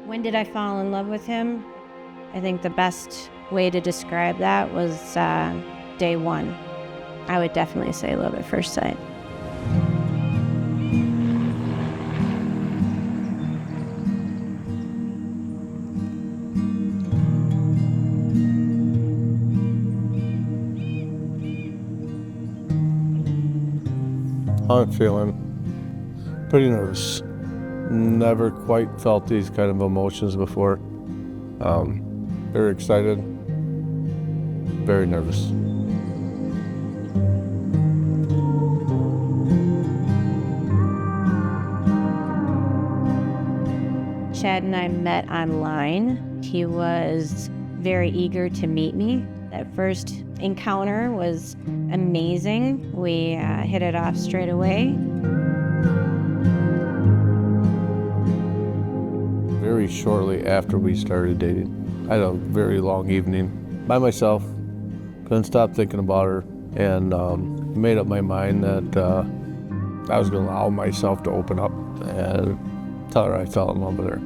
When did I fall in love with him? I think the best way to describe that was day one. I would definitely say love at first sight. I'm feeling pretty nervous. Never quite felt these kind of emotions before. Very excited, very nervous. Chad and I met online. He was very eager to meet me. That first encounter was amazing. We hit it off straight away. Very shortly after we started dating, I had a very long evening by myself. Couldn't stop thinking about her, and made up my mind that I was going to allow myself to open up and tell her I fell in love with her.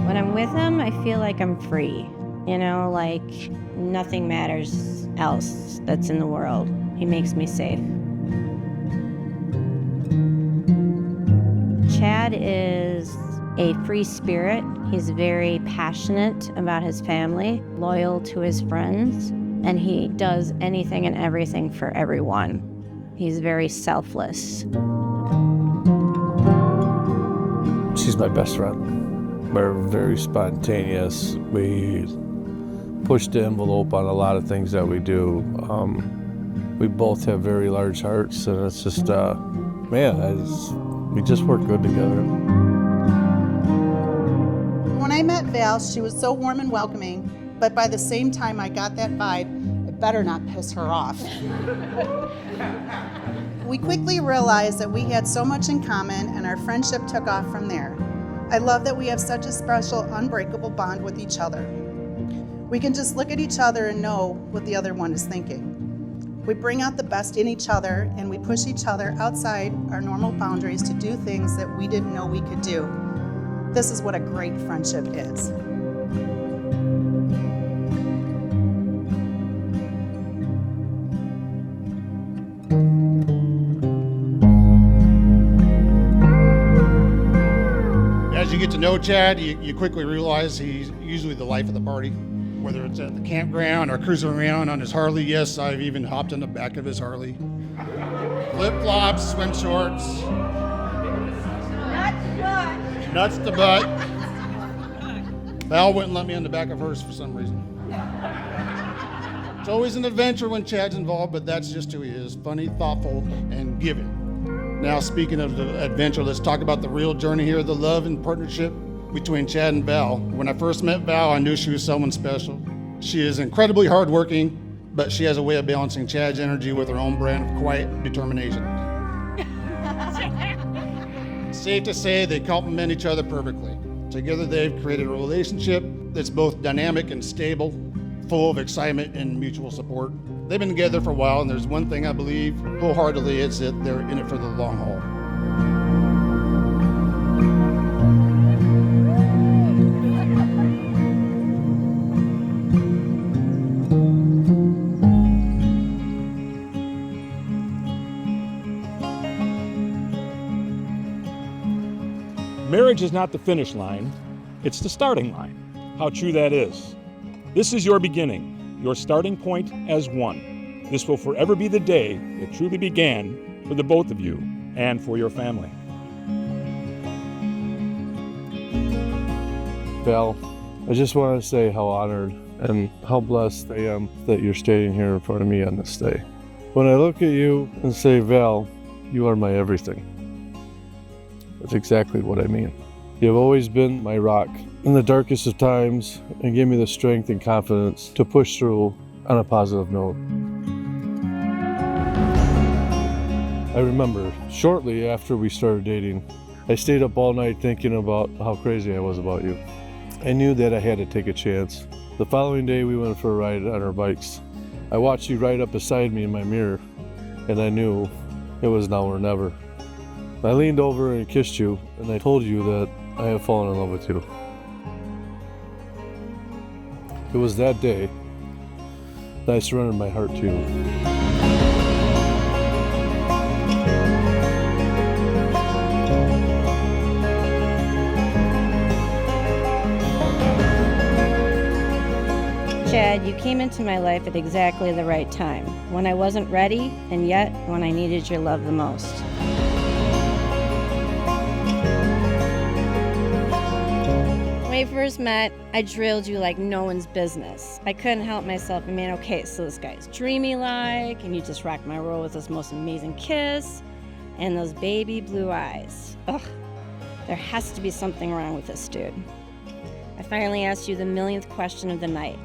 When I'm with him, I feel like I'm free. You know, like nothing matters else that's in the world. He makes me safe. Chad is a free spirit. He's very passionate about his family, loyal to his friends, and he does anything and everything for everyone. He's very selfless. She's my best friend. We're very spontaneous. We push the envelope on a lot of things that we do. We both have very large hearts, and it's just, we just work good together. When I met Val, she was so warm and welcoming, but by the same time I got that vibe, it better not piss her off. We quickly realized that we had so much in common, and our friendship took off from there. I love that we have such a special, unbreakable bond with each other. We can just look at each other and know what the other one is thinking. We bring out the best in each other, and we push each other outside our normal boundaries to do things that we didn't know we could do. This is what a great friendship is. As you get to know Chad, you quickly realize he's usually the life of the party. Whether it's at the campground or cruising around on his Harley. Yes, I've even hopped on the back of his Harley. Flip-flops, swim shorts. Nuts to butt. Val wouldn't let me on the back of hers for some reason. It's always an adventure when Chad's involved, but that's just who he is. Funny, thoughtful, and giving. Now, speaking of the adventure, let's talk about the real journey here, the love and partnership between Chad and Val. When I first met Val, I knew she was someone special. She is incredibly hardworking, but she has a way of balancing Chad's energy with her own brand of quiet determination. Safe to say they complement each other perfectly. Together they've created a relationship that's both dynamic and stable, full of excitement and mutual support. They've been together for a while, and there's one thing I believe wholeheartedly, it's that they're in it for the long haul. Marriage is not the finish line, it's the starting line. How true that is. This is your beginning, your starting point as one. This will forever be the day it truly began for the both of you and for your family. Val, I just want to say how honored and how blessed I am that you're standing here in front of me on this day. When I look at you and say, Val, you are my everything. That's exactly what I mean. You have always been my rock in the darkest of times and gave me the strength and confidence to push through on a positive note. I remember shortly after we started dating, I stayed up all night thinking about how crazy I was about you. I knew that I had to take a chance. The following day we went for a ride on our bikes, I watched you right up beside me in my mirror, and I knew it was now or never. I leaned over and kissed you, and I told you that I have fallen in love with you. It was that day that I surrendered my heart to you. Chad, you came into my life at exactly the right time, when I wasn't ready, and yet when I needed your love the most. When we first met, I drilled you like no one's business. I couldn't help myself. I mean, okay, so this guy's dreamy-like, and you just rocked my world with this most amazing kiss, and those baby blue eyes. Ugh, there has to be something wrong with this dude. I finally asked you the millionth question of the night.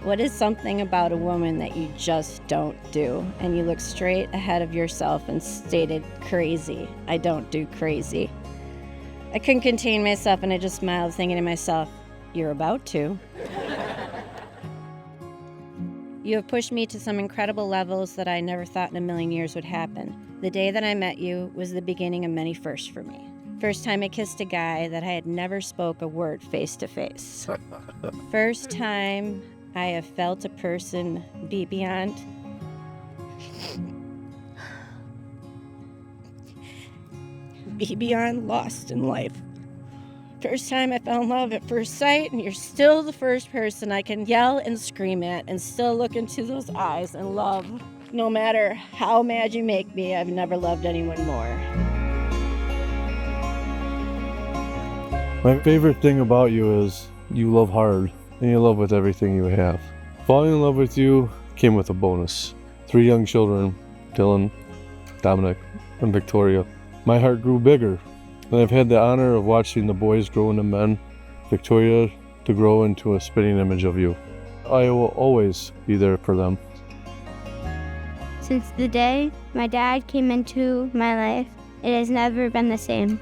What is something about a woman that you just don't do? And you looked straight ahead of yourself and stated, crazy. I don't do crazy. I couldn't contain myself, and I just smiled, thinking to myself, you're about to. You have pushed me to some incredible levels that I never thought in a million years would happen. The day that I met you was the beginning of many firsts for me. First time I kissed a guy that I had never spoke a word face to face. First time I have felt a person be beyond lost in life. First time I fell in love at first sight, and you're still the first person I can yell and scream at and still look into those eyes and love. No matter how mad you make me, I've never loved anyone more. My favorite thing about you is you love hard, and you love with everything you have. Falling in love with you came with a bonus. 3 young children, Dylan, Dominic, and Victoria. My heart grew bigger, and I've had the honor of watching the boys grow into men, Victoria to grow into a spitting image of you. I will always be there for them. Since the day my dad came into my life, it has never been the same.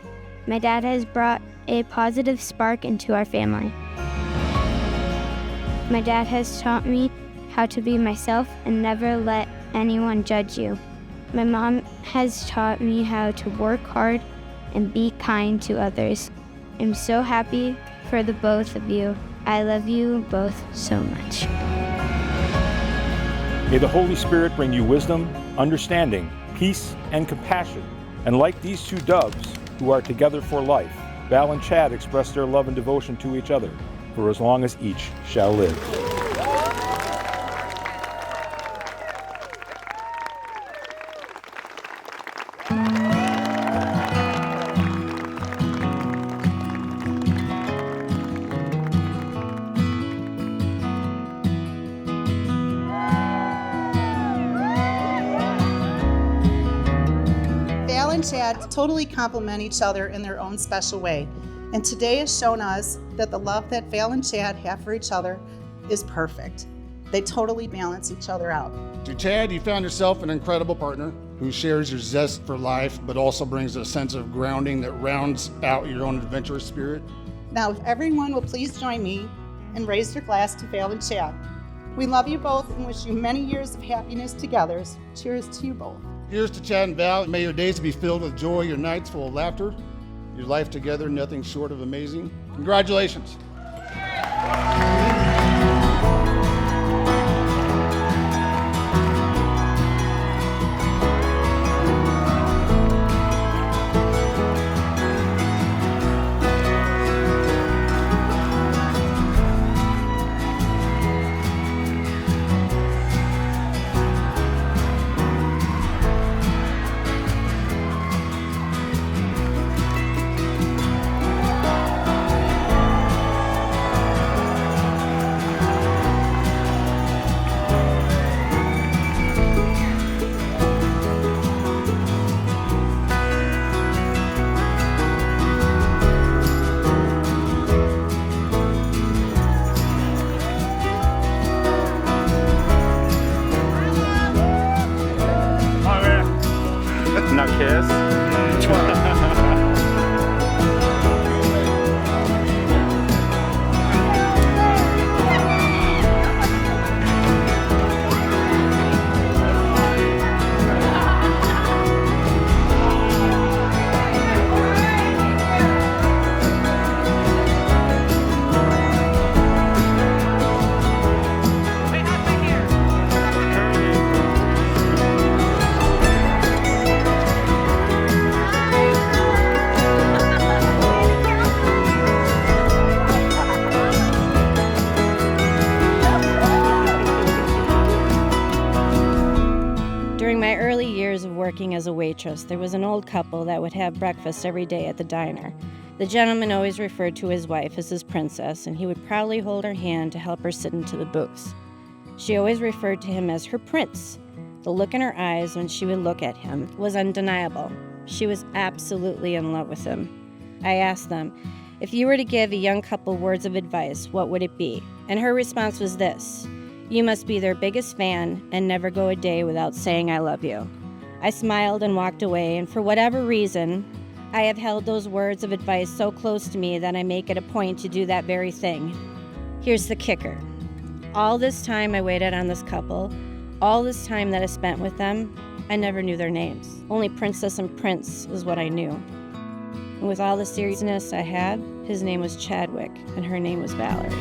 My dad has brought a positive spark into our family. My dad has taught me how to be myself and never let anyone judge you. My mom has taught me how to work hard and be kind to others. I'm so happy for the both of you. I love you both so much. May the Holy Spirit bring you wisdom, understanding, peace, and compassion. And like these 2 doves who are together for life, Val and Chad express their love and devotion to each other for as long as each shall live. Val and Chad totally complement each other in their own special way. And today has shown us that the love that Val and Chad have for each other is perfect. They totally balance each other out. To Chad, you found yourself an incredible partner who shares your zest for life, but also brings a sense of grounding that rounds out your own adventurous spirit. Now, if everyone will please join me and raise your glass to Val and Chad. We love you both and wish you many years of happiness together. Cheers to you both. Here's to Chad and Val. May your days be filled with joy, your nights full of laughter, your life together nothing short of amazing. Congratulations. working as a waitress, there was an old couple that would have breakfast every day at the diner. The gentleman always referred to his wife as his princess, and he would proudly hold her hand to help her sit into the booth. She always referred to him as her prince. The look in her eyes when she would look at him was undeniable. She was absolutely in love with him. I asked them, if you were to give a young couple words of advice, what would it be? And her response was this: you must be their biggest fan and never go a day without saying I love you. I smiled and walked away, and for whatever reason, I have held those words of advice so close to me that I make it a point to do that very thing. Here's the kicker. All this time I waited on this couple, all this time that I spent with them, I never knew their names. Only Princess and Prince is what I knew. And with all the seriousness I had, his name was Chadwick, and her name was Valerie.